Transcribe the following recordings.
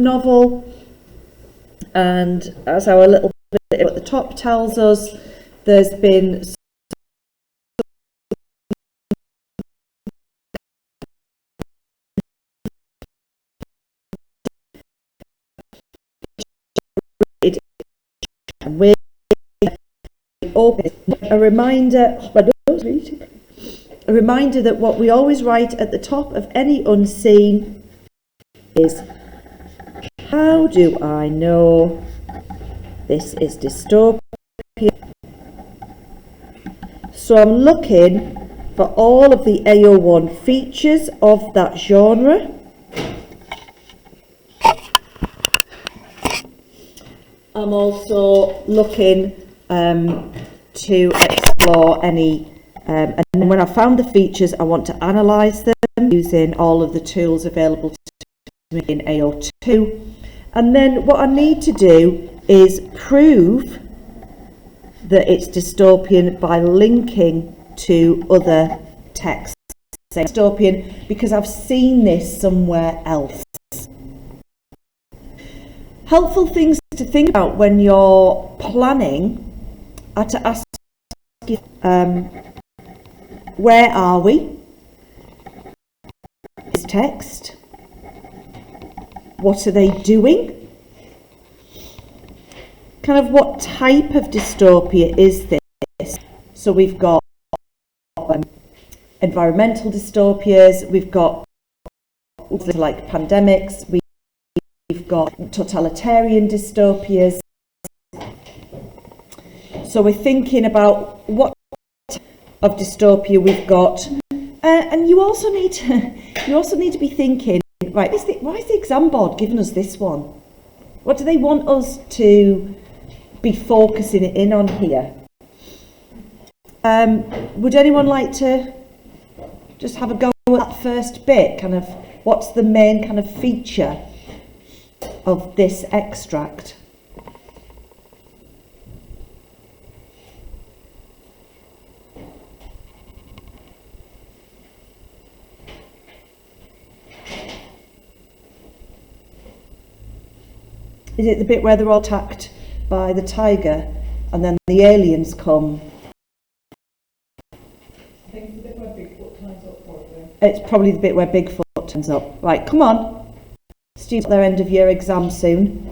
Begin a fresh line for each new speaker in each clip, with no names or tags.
novel, and as our little bit at the top tells us, there's been a reminder that what we always write at the top of any unseen is, how do I know this is dystopia? So I'm looking for all of the AO1 features of that genre. I'm also looking to explore any, and when I've found the features, I want to analyse them using all of the tools available to me in AO2. And then what I need to do is prove that it's dystopian by linking to other texts. Dystopian because I've seen this somewhere else. Helpful things to think about when you're planning are to ask you, where are we? This text. What are they doing? Kind of what type of dystopia is this? So we've got environmental dystopias, we've got like pandemics, we've got totalitarian dystopias. So we're thinking about what type of dystopia we've got, and you also need to be thinking, right? Why is the exam board giving us this one? What do they want us to be focusing in on here? Would anyone like to just have a go at that first bit? Kind of, what's the main kind of feature of this extract? Is it the bit where they're all attacked by the tiger and then the aliens come?
I think it's the bit where Bigfoot turns up, probably.
It's probably the bit where Bigfoot turns up. Right, come on. Students at their end of year exam soon.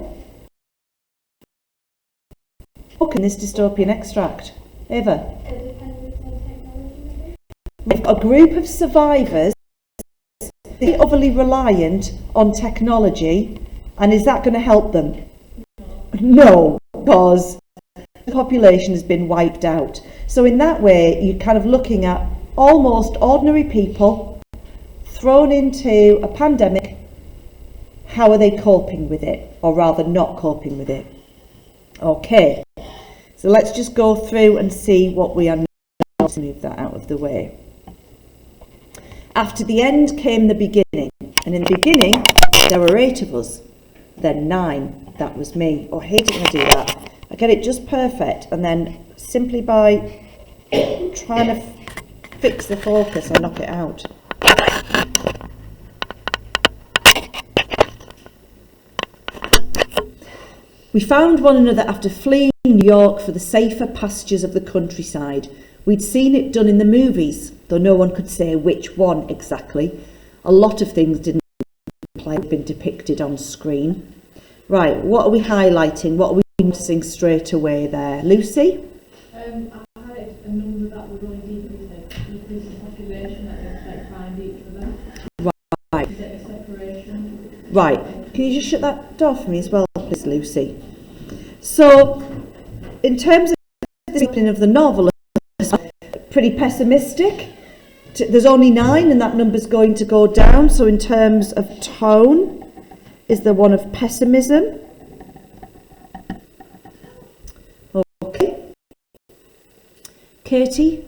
Look in this dystopian extract. Ava? We've got a group of survivors that are overly reliant on technology, and is that going to help them? No, because the population has been wiped out. So in that way, you're kind of looking at almost ordinary people thrown into a pandemic. How are they coping with it? Or rather, not coping with it. Okay, so let's just go through and see what we are now to move that out of the way. After the end came the beginning, and in the beginning there were 8 of us, then 9, that was me. Oh, I hate it when I do that. I get it just perfect, and then simply by trying to fix the focus, I knock it out. We found one another after fleeing New York for the safer pastures of the countryside. We'd seen it done in the movies, though no one could say which one exactly. A lot of things didn't have been depicted on screen. Right, what are we highlighting? What are we noticing straight away there? Lucy?
I had a number that would only decrease the population that they find each other.
Right.
Is it a separation?
Right. Can you just shut that door for me as well, please, Lucy? So, in terms of the discipline of the novel, it's pretty pessimistic. There's only 9 and that number's going to go down. So in terms of tone, is there one of pessimism? Okay. Katie?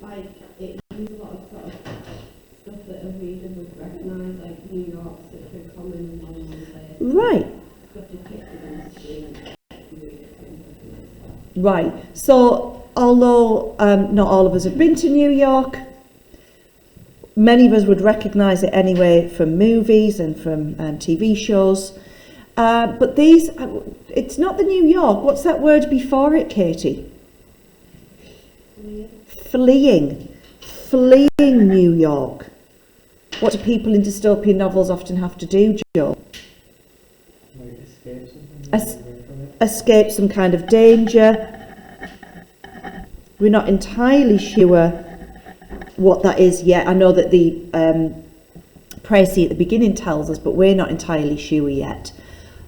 Like, it uses a lot of sort of stuff that a reader would recognise, like New York, such a common one place.
Right.
Stuff depicted on the screen.
Right. So, although not all of us have been to New York, many of us would recognise it anyway from movies and from TV shows. But these, it's not the New York. What's that word before it, Katie? Fleeing. Fleeing New York. What do people in dystopian novels often have to do, Joe?
Like escape something?
Escape some kind of danger. We're not entirely sure what that is yet. I know that the précis at the beginning tells us, but we're not entirely sure yet.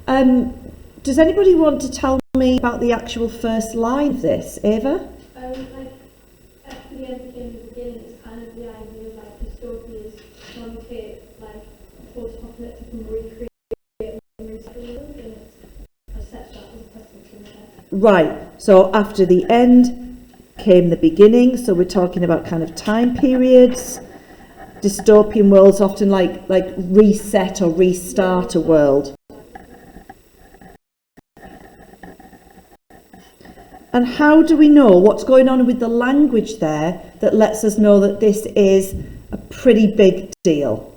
Does anybody want to tell me about the actual first line of this? Ava?
Like, after the end came the beginning, it's kind of the idea of like dystopias truncate like post-apocalyptic and recreate memories of the world, and it's set that as a precedent.
Right, so after the end came the beginning, so we're talking about kind of time periods. Dystopian worlds often like reset or restart a world. And how do we know what's going on with the language there that lets us know that this is a pretty big deal?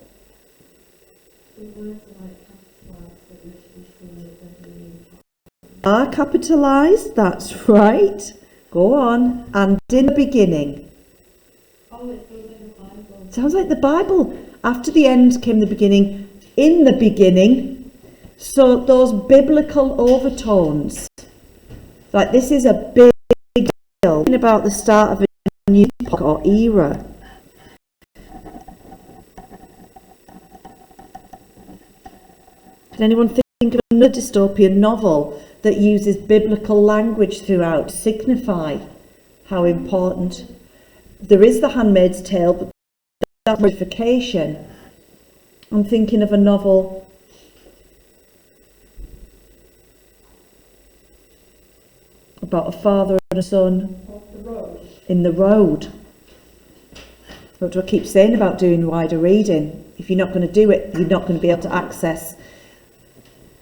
Are capitalised, that's right. Go on. And in the beginning.
Oh, it feels like the Bible.
Sounds like the Bible. After the end came the beginning. In the beginning. So those biblical overtones. Like this is a big deal about the start of a new epoch or era. Can anyone think of another dystopian novel that uses biblical language throughout to signify how important? There is The Handmaid's Tale, but that's modification. I'm thinking of a novel about a father and a son in the road. What do I keep saying about doing wider reading? If you're not going to do it, you're not going to be able to access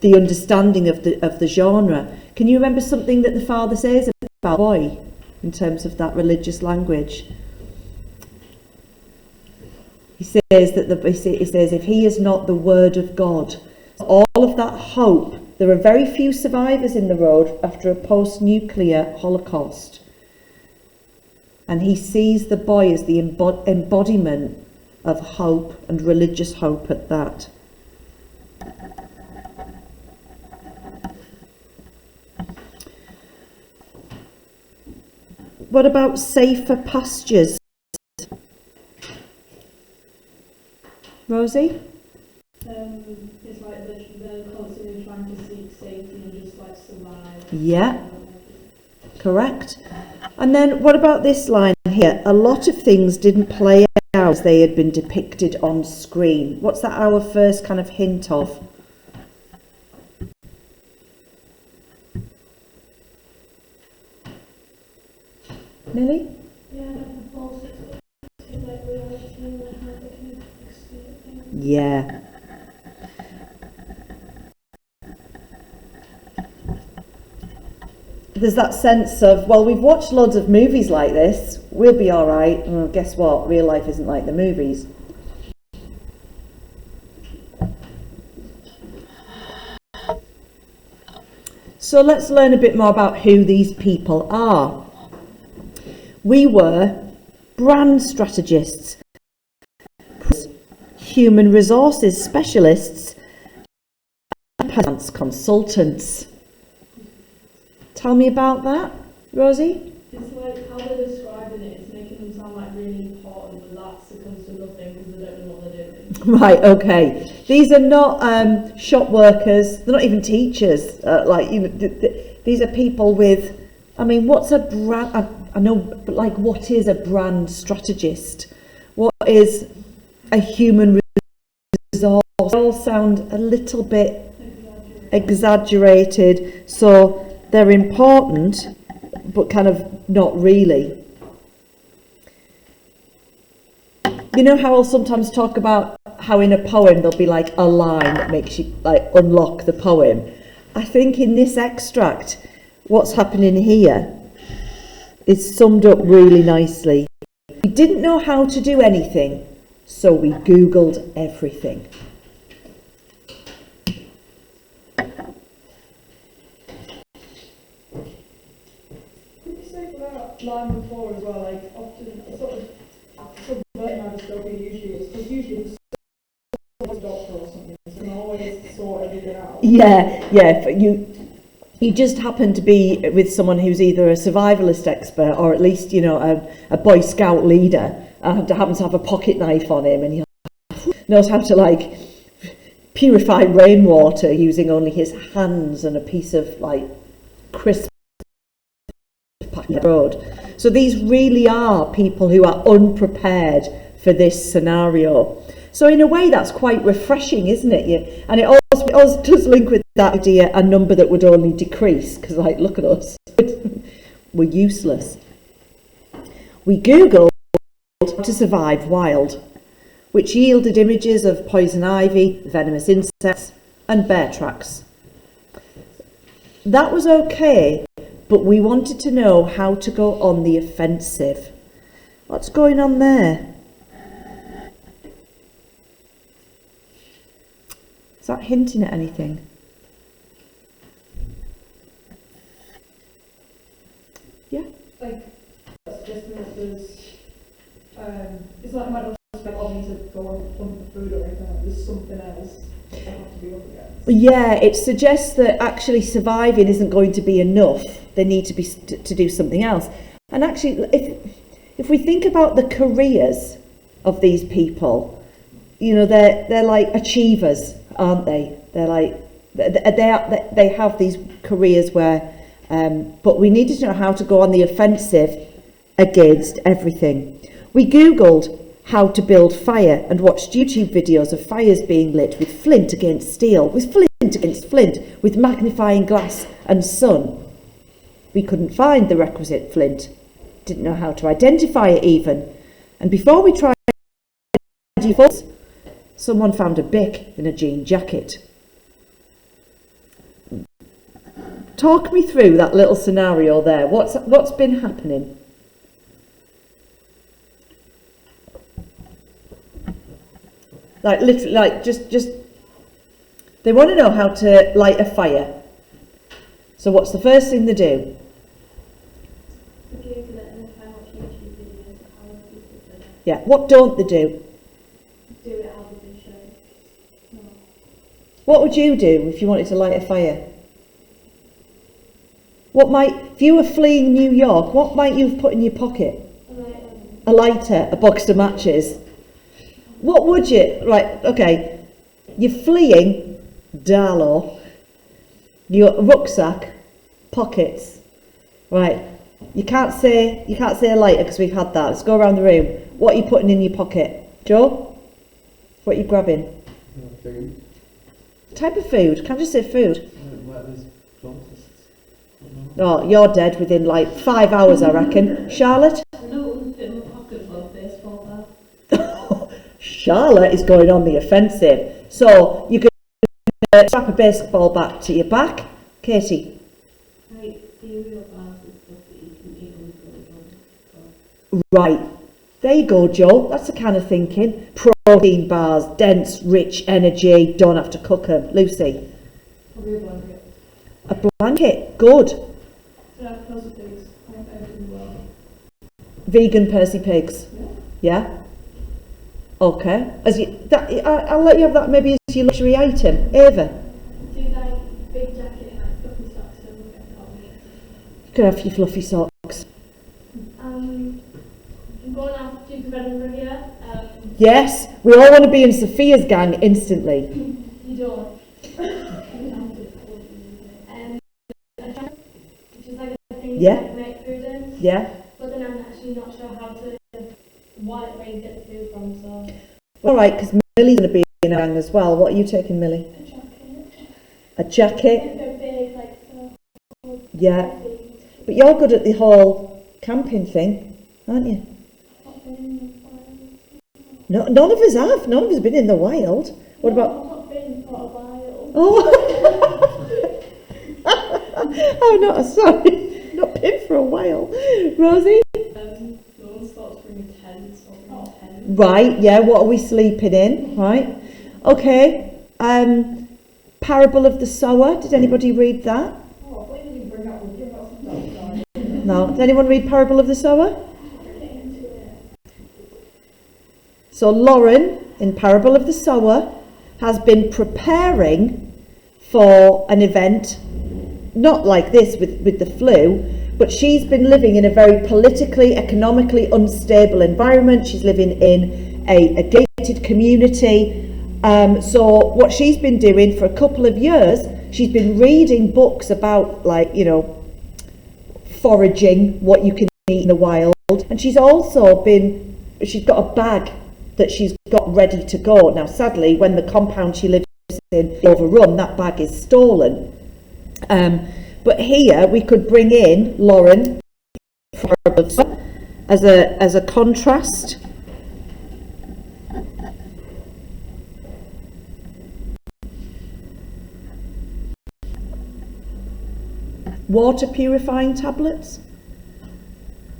the understanding of the genre. Can you remember something that the father says about boy in terms of that religious language? He says that he says if he is not the word of God, all of that hope. There are very few survivors in the road after a post-nuclear Holocaust. And he sees the boy as the embodiment of hope and religious hope at that. What about safer pastures? Rosie?
It's like they're constantly trying to seek safety and just like survive.
Yeah, correct. And then what about this line here? A lot of things didn't play out as they had been depicted on screen. What's that our first kind of hint of? Millie?
Yeah, like the false expectations, like reality and like how they can experience things.
Yeah. There's that sense of, well, we've watched loads of movies like this, we'll be all right. Well, guess what? Real life isn't like the movies. So let's learn a bit more about who these people are. We were brand strategists, human resources specialists, and consultants. Tell me about that, Rosie.
It's like how they're describing it, it's making them sound like really important, but that succumbs to nothing because they don't know what they're doing.
Right, okay. These are not shop workers, they're not even teachers. These are people with, I mean, what's a brand, I know, but like what is a brand strategist? What is a human resource? They all sound a little bit exaggerated, so they're important, but kind of not really. You know how I'll sometimes talk about how in a poem there'll be like a line that makes you like unlock the poem. I think in this extract, what's happening here is summed up really nicely. We didn't know how to do anything, So we Googled everything.
Could you say for that line before as well, like often it's sort of subverting our dystopia usually is because usually it's a doctor or something, so you can always sort everything out.
Yeah, but you just happen to be with someone who's either a survivalist expert or at least, you know, a Boy Scout leader and happens to have a pocket knife on him, and he knows how to like purify rainwater using only his hands and a piece of like crisp packet road. So these really are people who are unprepared for this scenario. So in a way that's quite refreshing, isn't it? And it also does link with that idea, a number that would only decrease, because like, look at us, we're useless. We Googled how to survive wild, which yielded images of poison ivy, venomous insects and bear tracks. That was okay, but we wanted to know how to go on the offensive. What's going on there? Is that hinting at anything? Yeah?
Like, suggesting that there's, it's not a matter of just like, oh, we need to go on hunt for food or anything, like, there's something else that they have to be up against.
Yeah, it suggests that actually surviving isn't going to be enough. They need to be to do something else. And actually, if we think about the careers of these people, you know, they're like achievers, aren't they? They're like they have these careers where, but we needed to know how to go on the offensive against everything. We Googled how to build fire and watched YouTube videos of fires being lit with flint against steel, with flint against flint, with magnifying glass and sun. We couldn't find the requisite flint, didn't know how to identify it even. And before we tried, someone found a bic in a jean jacket. Talk me through that little scenario there. What's been happening? Like literally, like just they want to know how to light a fire. So what's the first thing they do?
Google it and try watch YouTube videos of how people do it.
Yeah. What don't they do?
Do it how they've been shown. No.
What would you do if you wanted to light a fire? If you were fleeing New York, what might you have put in your pocket? A lighter, a box of matches. What would you, right, okay, you're fleeing, Darlow, your rucksack, pockets, right, you can't say a lighter because we've had that. Let's go around the room. What are you putting in your pocket? Joe? What are you grabbing?
Food.
Type of food, can't just say food.
Whatever's closest.
Oh, you're dead within like 5 hours, I reckon. Charlotte?
No, it wouldn't fit in my pocket for a baseball bat.
Charlotte is going on the offensive. So you can strap a baseball bat to your back. Katie?
Like cereal bars and stuff that you can eat on the go.
Right. There you go, Joe. That's the kind of thinking. Protein bars, dense, rich energy. Don't have to cook them. Lucy?
Probably a blanket.
A blanket. Good.
So that close to things, I have everything well.
Vegan Percy Pigs. Yeah? Okay. I'll let you have that maybe as your luxury item. Ava?
Do like big jacket and like fluffy socks so we get hot.
You can have your fluffy socks.
I'm going out to Duke of Edinburgh here.
Yes, we all want to be in Sophia's gang instantly.
You don't. Which is like a thing
Yeah.
to like make food in.
Yeah?
But then I'm actually not sure how to where you get the food from, so.
All right, because Millie's going to be in a gang as well. What are you taking, Millie?
A jacket.
A jacket?
Like a big, like, so.
Yeah. But you're good at the whole camping thing, aren't you? No, none of us have. None of us have been in the wild. What about...
I've not been for a while.
Oh! Oh, no, sorry. Not been for a while. Rosie?
No one starts bringing tents or bringing tents.
Right, yeah, what are we sleeping in? Right. Okay. Parable of the Sower. Did anybody read that?
Oh, why did you bring up with give us some stuff, guys?
No. Did anyone read Parable of the Sower? So Lauren, in Parable of the Sower, has been preparing for an event, not like this with the flu, but she's been living in a very politically, economically unstable environment. She's living in a gated community. So what she's been doing for a couple of years, she's been reading books about, like, you know, foraging, what you can eat in the wild. And she's also she's got a bag that she's got ready to go. Now, sadly, when the compound she lives in is overrun, that bag is stolen. But here we could bring in Lauren as a contrast. Water purifying tablets,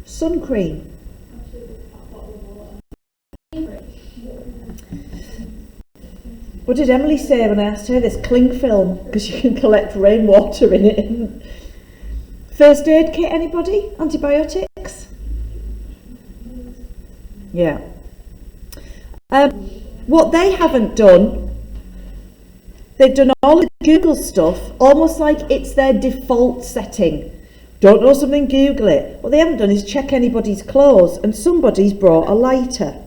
sun cream. What did Emily say when I asked her this? Cling film, because you can collect rainwater in it. First aid kit, anybody? Antibiotics? Yeah. What they haven't done, they've done all the Google stuff, almost like it's their default setting. Don't know something, Google it. What they haven't done is check anybody's clothes, and somebody's brought a lighter.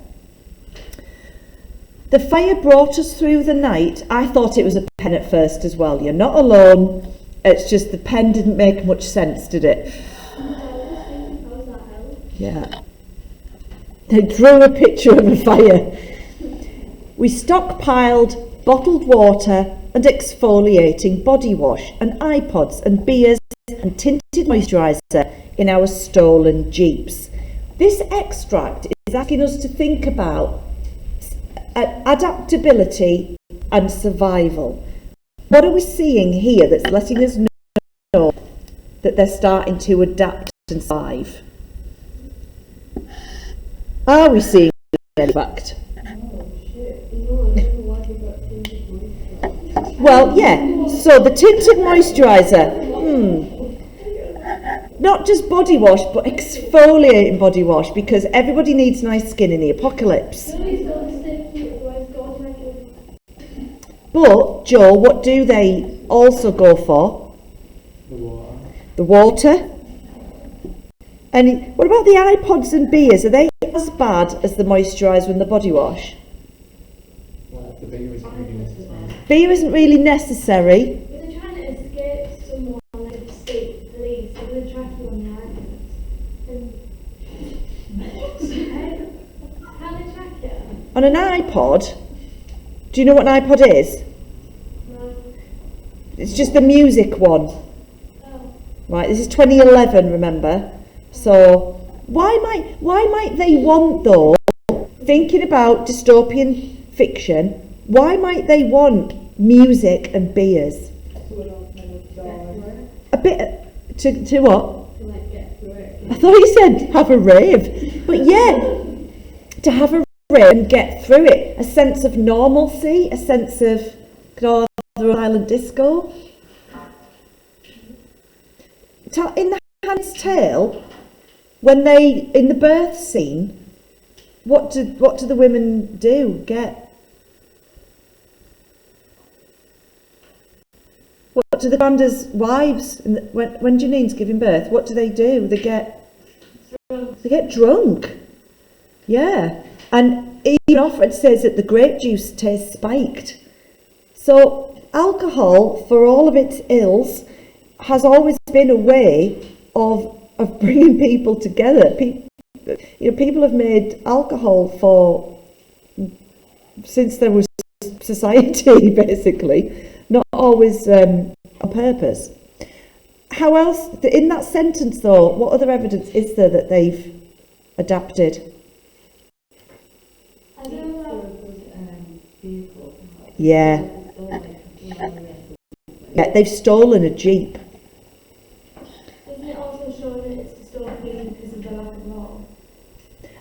The fire brought us through the night. I thought it was a pen at first as well. You're not alone. It's just the pen didn't make much sense, did it? Yeah. They drew a picture of a fire. We stockpiled bottled water and exfoliating body wash and iPods and beers and tinted moisturiser in our stolen Jeeps. This extract is asking us to think about adaptability and survival. What are we seeing here that's letting us know that they're starting to adapt and survive? Are we seeing any fact? Well, yeah, so the tinted moisturiser, not just body wash, but exfoliating body wash, because everybody needs nice skin in the apocalypse. But, Joe, what do they also go for?
The water.
The water. And what about the iPods and beers? Are they as bad as the moisturiser and the body wash?
Well, the beer isn't really necessary.
Beer isn't really necessary.
If they're trying to escape someone, like the state police, they're going to track you on the iPad. How do they track you?
On an iPod, do you know what an iPod is?
No.
It's just the music one.
Oh.
Right, this is 2011, remember? So, why might they want, though, thinking about dystopian fiction, why might they want music and beers? A bit, to what?
To like get through it.
I thought you said have a rave. But yeah, to have a rave and get through it. A sense of normalcy, a sense of Northern Ireland disco. In The Handmaid's Tale, when they, in the birth scene, what do the women do? What do the granda's wives, when Janine's giving birth, what do? They get drunk. Yeah. And even Offred says that the grape juice tastes spiked. So alcohol, for all of its ills, has always been a way of bringing people together. People have made alcohol since there was society, basically, not always on purpose. How else, in that sentence though, what other evidence is there that they've adapted?
I don't know.
Yeah. Yeah, they've stolen a Jeep.
Isn't it also showing that it's dystopian because of the lack of law?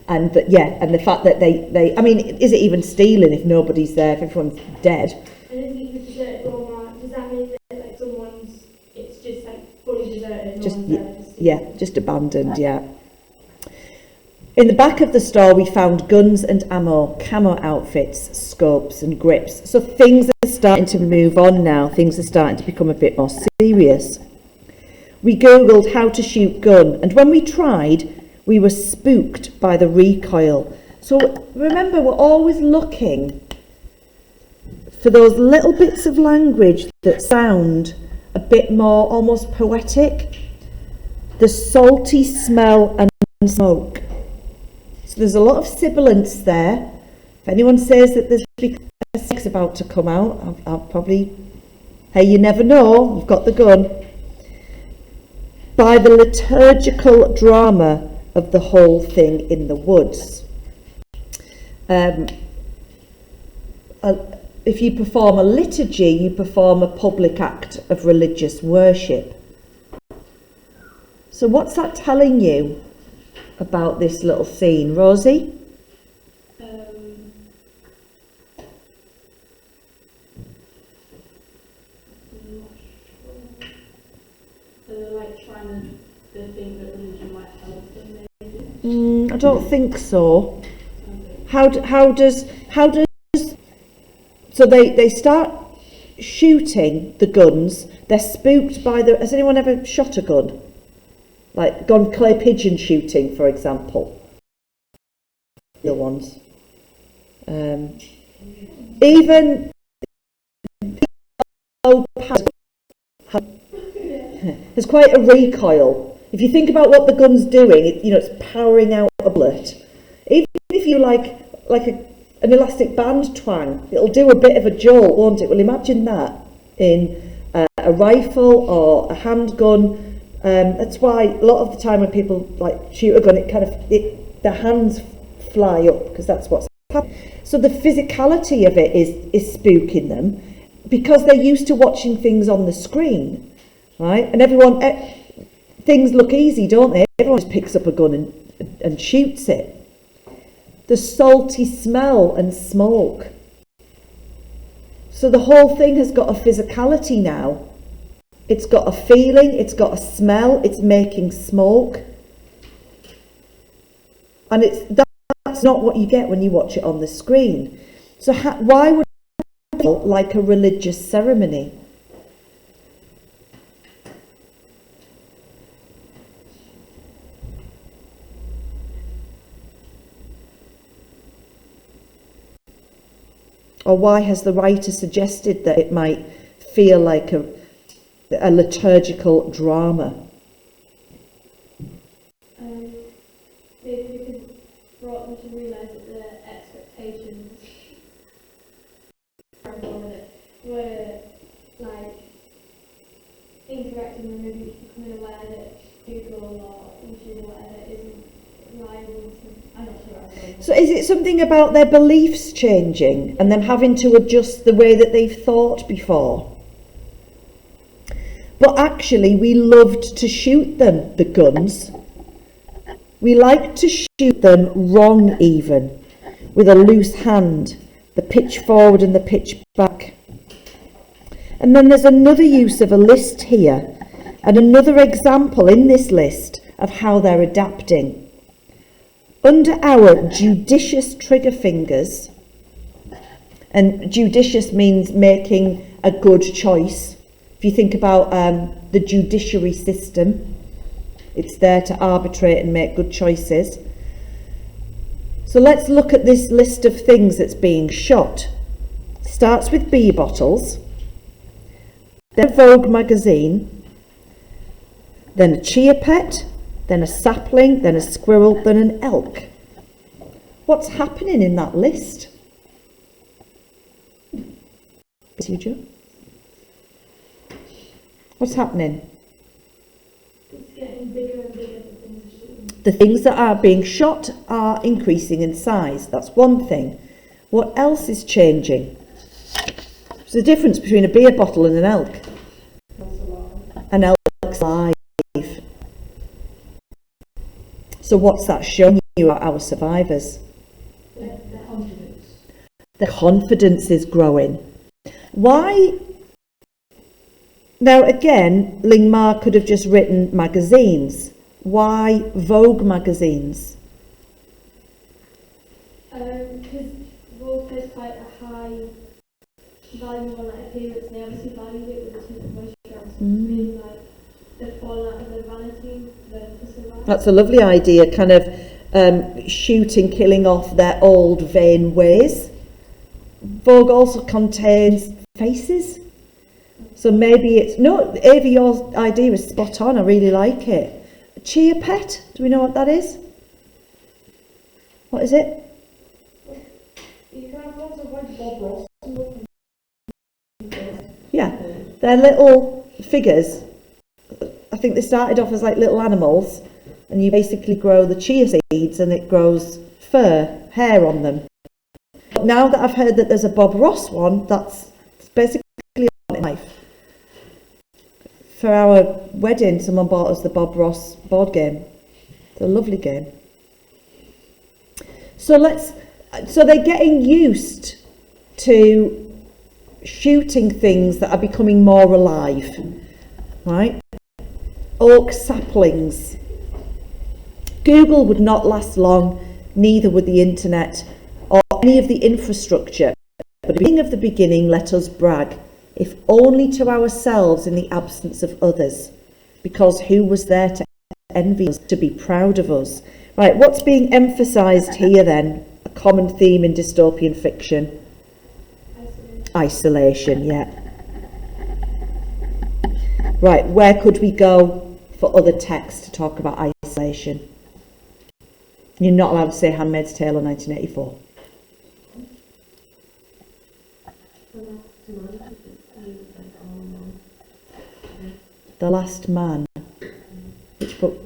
And that, yeah, and the fact that they I mean, is it even stealing if nobody's there, if everyone's dead?
And if you could desert Roma, does that mean that like it's just like fully deserted, no
Just,
one's there to steal?
yeah, just abandoned, yeah. In the back of the store we found guns and ammo, camo outfits, scopes and grips. So things are starting to move on now, things are starting to become a bit more serious. We googled how to shoot gun, and when we tried, we were spooked by the recoil. So remember, we're always looking for those little bits of language that sound a bit more almost poetic. The salty smell and smoke. So there's a lot of sibilance there. If anyone says that there's a sex about to come out, I'll probably, hey, you never know, you've got the gun. By the liturgical drama of the whole thing in the woods. If you perform a liturgy, you perform a public act of religious worship. So what's that telling you about this little scene, Rosie?
Like trying to think that religion might help them, maybe.
I don't think so. How does so they start shooting the guns. They're spooked by the. Has anyone ever shot a gun? Like gone clay pigeon shooting, for example. The ones. Even there's quite a recoil. If you think about what the gun's doing, it's powering out a bullet. Even if you like an elastic band twang, it'll do a bit of a jolt, won't it? Well, imagine that in a rifle or a handgun. That's why a lot of the time when people like shoot a gun, their hands fly up because that's what's happening. So the physicality of it is spooking them because they're used to watching things on the screen. Right, and things look easy, don't they? Everyone just picks up a gun and shoots it. The salty smell and smoke. So the whole thing has got a physicality now. It's got a feeling, it's got a smell, it's making smoke. And that's not what you get when you watch it on the screen. So why would it feel like a religious ceremony? Or why has the writer suggested that it might feel like a liturgical drama?
Maybe because it brought them to realise that the expectations were like incorrect, and then maybe becoming aware that Google or YouTube or whatever isn't reliable to. I'm not sure.
So is it something about their beliefs changing and them having to adjust the way that they've thought before? But actually we loved to shoot them, the guns. We liked to shoot them wrong even, with a loose hand, the pitch forward and the pitch back. And then there's another use of a list here, and another example in this list of how they're adapting. Under our judicious trigger fingers, and judicious means making a good choice. If you think about the judiciary system, it's there to arbitrate and make good choices. So let's look at this list of things that's being shot. Starts with beer bottles, then a Vogue magazine, then a chia pet, then a sapling, then a squirrel, then an elk. What's happening in that list? It's you, Joe. What's happening?
It's getting bigger and bigger, the things are shooting.
The things that are being shot are increasing in size. That's one thing. What else is changing? There's a difference between a beer bottle and an elk. An elk's alive. So what's that showing you about our survivors?
Their confidence.
The confidence is growing. Why? Now again, Lingmar could have just written magazines. Why Vogue magazines?
Because Vogue has quite a high value on like appearance, and they obviously value it with the tint of moisture. So it's really like they're falling out of their vanity than to survive.
That's a lovely idea, kind of shooting, killing off their old vain ways. Vogue also contains faces. So maybe it's, no, Ava, your idea is spot on, I really like it. Chia Pet, do we know what that is? What is it?
You can have lots of like Bob Ross and look.
Yeah, they're little figures. I think they started off as like little animals, and you basically grow the chia seeds and it grows fur, hair on them. But now that I've heard that there's a Bob Ross one, that's basically life. For our wedding, someone bought us the Bob Ross board game. It's a lovely game. So they're getting used to shooting things that are becoming more alive, right? Oak saplings. Google would not last long, neither would the internet or any of the infrastructure. But at the beginning of the beginning, let us brag, if only to ourselves in the absence of others, because who was there to envy us, to be proud of us? Right, what's being emphasised here then? A common theme in dystopian fiction. Isolation, yeah. Right, where could we go for other texts to talk about isolation? You're not allowed to say Handmaid's Tale or 1984. The Last Man. Which book?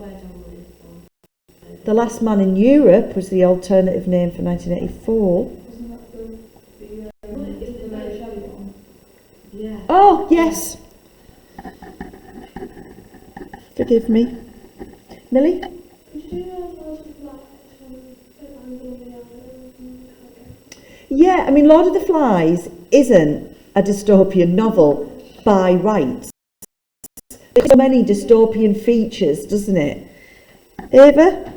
The Last Man in Europe was the alternative name for 1984.
Isn't that the Mary Shelley one?
Yeah.
Oh, yes. Forgive me. Millie? Yeah, I mean, Lord of the Flies isn't a dystopian novel by rights. There's so many dystopian features, doesn't it? Ava?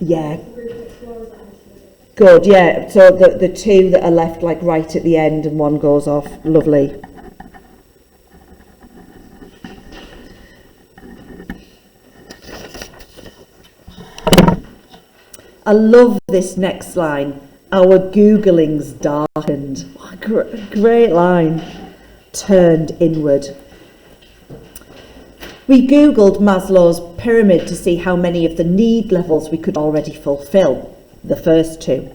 Yeah. Good, yeah. So the two that are left like right at the end and one goes off. Lovely. I love this next line. Our Googling's darkened. What a great line. Turned inward. We Googled Maslow's pyramid to see how many of the need levels we could already fulfill. The first two.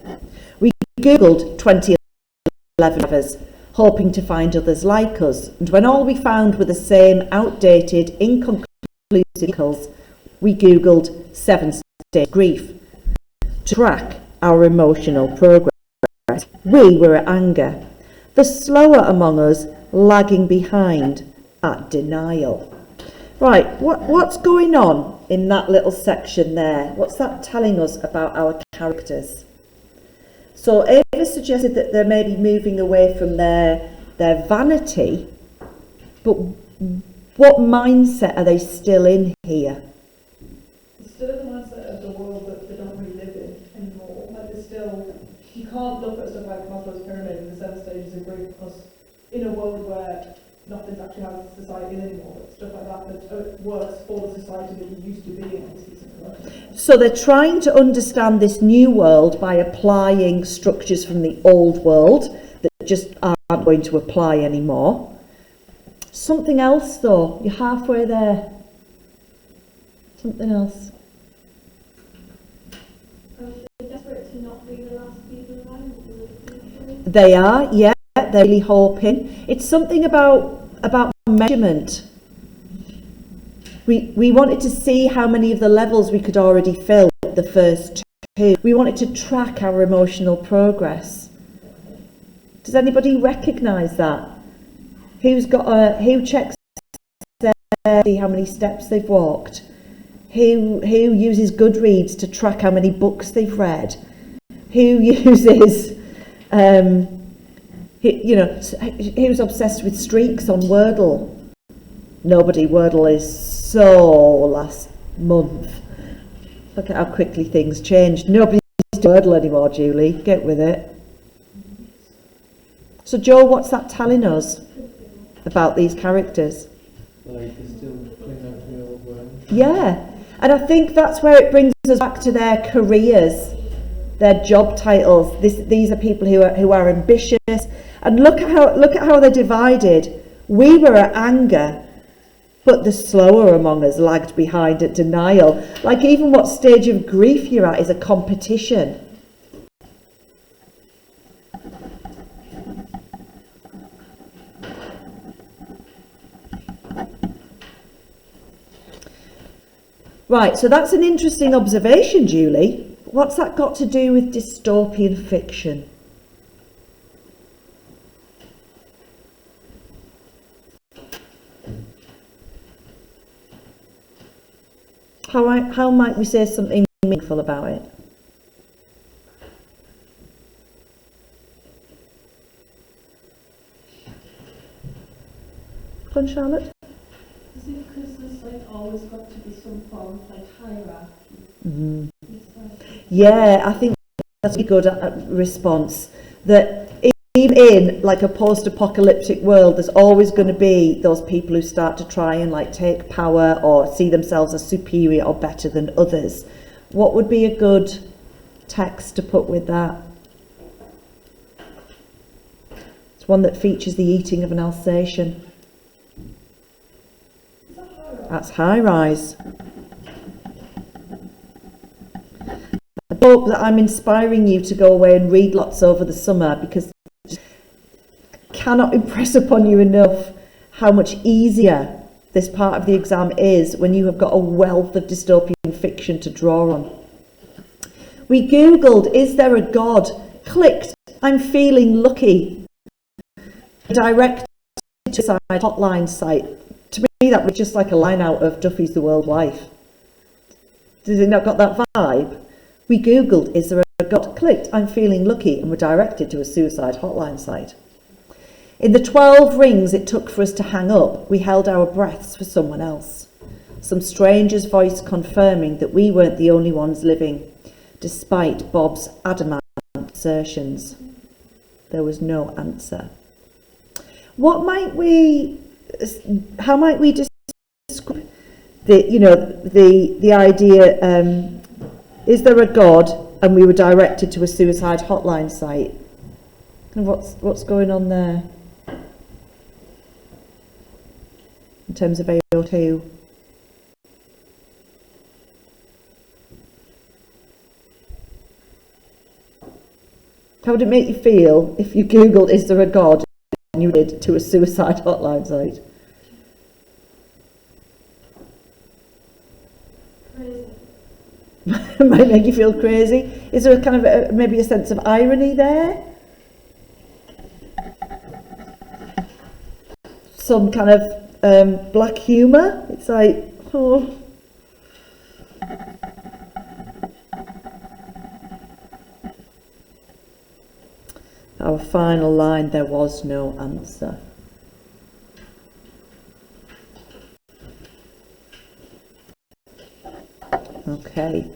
We Googled 2011 others, hoping to find others like us. And when all we found were the same outdated, inconclusive articles, we Googled 7 Stages of Grief to track our emotional progress. We were at anger. The slower among us lagging behind at denial. Right, what's going on in that little section there? What's that telling us about our characters? So Ava suggested that they're maybe moving away from their vanity, but what mindset are they still in here?
It's still the mindset of the world that they don't really live in anymore. Like there's still, you can't look at stuff like Maslow's pyramid and the 7 stages of grief, because in a world where nothing's actually how society anymore, stuff like that works for the society that you used to be in, obviously something like that.
So they're trying to understand this new world by applying structures from the old world that just aren't going to apply anymore. Something else though, you're halfway there. Something else.
They're desperate to not be the last people alive.
They are, yeah, they're really hoping. It's something about measurement. We wanted to see how many of the levels we could already fill, the first two. We wanted to track our emotional progress. Does anybody recognise that? Who checks see how many steps they've walked? who uses Goodreads to track how many books they've read, who uses, who's obsessed with streaks on Wordle. Nobody. Wordle is so last month. Look at how quickly things changed. Nobody's doing Wordle anymore, Julie. Get with it. So, Joe, what's that telling us about these characters?
Like, they're still clinging out to the old way.
Yeah, and I think that's where it brings us back to their careers, their job titles. These are people who are ambitious, and look at how they're divided. We were at anger, but the slower among us lagged behind at denial. Like, even what stage of grief you're at is a competition. Right, so that's an interesting observation, Julie. What's that got to do with dystopian fiction? How might we say something meaningful about it? Come on, Charlotte.
Is it because there's like always got to be some form of like hierarchy?
Mm-hmm. Yeah, I think that's a good response. That even in like a post-apocalyptic world, there's always going to be those people who start to try and like take power or see themselves as superior or better than others. What would be a good text to put with that? It's one that features the eating of an Alsatian. That's high rise. I hope that I'm inspiring you to go away and read lots over the summer, because I cannot impress upon you enough how much easier this part of the exam is when you have got a wealth of dystopian fiction to draw on. We googled, is there a God? Clicked, I'm feeling lucky. Directed to a hotline site. To me, that was just like a line out of Duffy's The World Wife. Did it not got that vibe? We googled, is there a God? Clicked, I'm feeling lucky, and were directed to a suicide hotline site. In the 12 rings it took for us to hang up, we held our breaths for someone else. Some stranger's voice confirming that we weren't the only ones living, despite Bob's adamant assertions. There was no answer. How might we describe the idea, is there a God, and we were directed to a suicide hotline site? And what's going on there in terms of AO2? How would it make you feel if you googled, is there a God, and you did to a suicide hotline site?
Crazy.
It might make you feel crazy. Is there a kind of maybe a sense of irony there? Some kind of black humour? It's like, oh. Our final line, there was no answer. Okay.